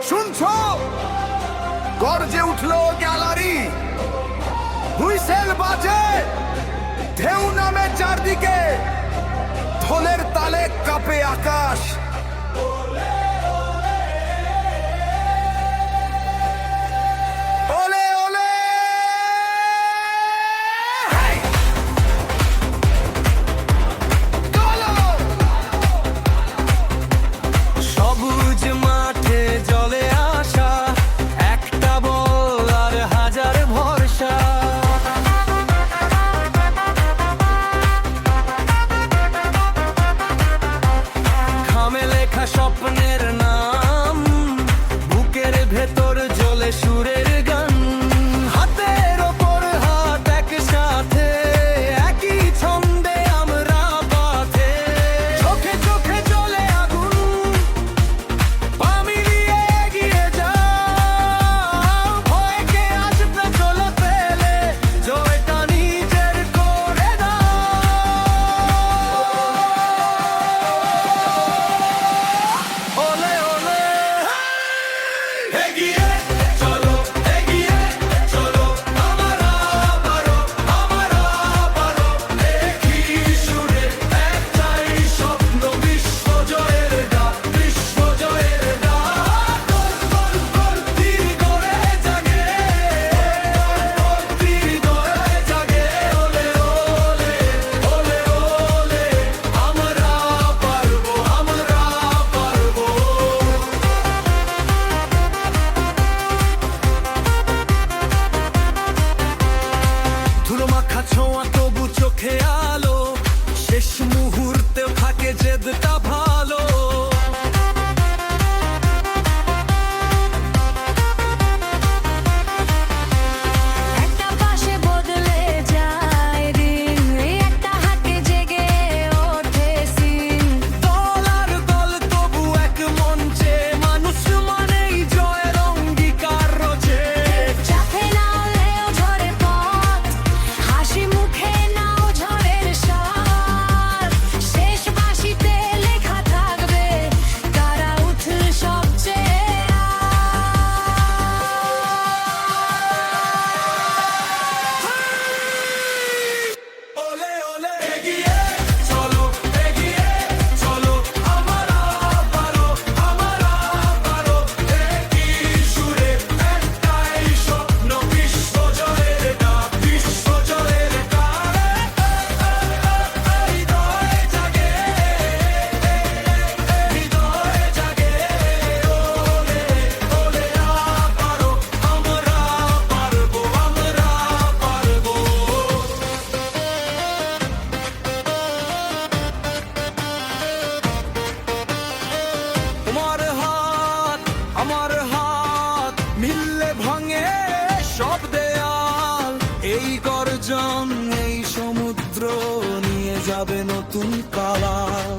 শুনছো? গর্জে উঠলো গ্যালারি, হুইসেল বাজে, ঢেউ নামে চারদিকে, ঢোলের তালে কাঁপে আকাশ। ওলে ওলে গোলো! সবুজ মাঠে জলে আসা একটা বল আর হাজার ভরসা। খামে লেখা স্বপ্নের নাম, বুকের ভেতর জ্বলে সুরের গান। হাতের ওপর হাত একসাথে, একই ছন্দে আমরা পথে। চোখে চোখে জ্বলে আগুন, পা মিলিয়ে এগিয়ে যাও। ভয়কে আসবে চলে পেলে, জয়টা নিজের করে দাও। ওলে ওলে এগিয়ে চলো, এগিয়ে চলো, আমরা পারো, আমরা পারো। একই সুরে একটাই স্বপ্ন, বিশ্বজয়ের ডাক, বিশ্বজয়ের ডাক। গোল গোল গোল তীর করে জাগে, গোল তীর করে জাগে। ওলে ওলে ওলে ওলে আমরা পারবো, আমরা পারবো। ধুলো মাখা ছোঁয়া তবু চোখে আলো, শেষ মুহূর্তেও থাকে জেদটা ভালো। একটা পাশে বদলে যায় দিন, একটা হাতে জেগে ওঠে সিন। দল আর দল তবু এক মঞ্চে, মানুষ মানেই জয়ের অঙ্গীকার রোজে। চাপে নাও ঝরে পথ, হাসি মুখে নাও ঝড়ের স্বাদ। শেষ বাঁশিতে লেখা থাকবে কারা উঠল সবচেয়ে ওলে ওলে এগিয়ে চলো, এগিয়ে চলো, আমরা পারো, আমরা পারো। একই সুরে একটাই স্বপ্ন, বিশ্বজয়ের ডাক, বিশ্বজয়ের ডাক। হৃদয় জাগে, হৃদয় জাগে। ওলে ওলে পারো, আমরা পারবো, আমরা পারবো। তোমার হাত আমার হাত মিললে ভাঙে সব দেয়াল। এই গর্জন, এই সমুদ্র নিয়ে যাবে নতুন কালার।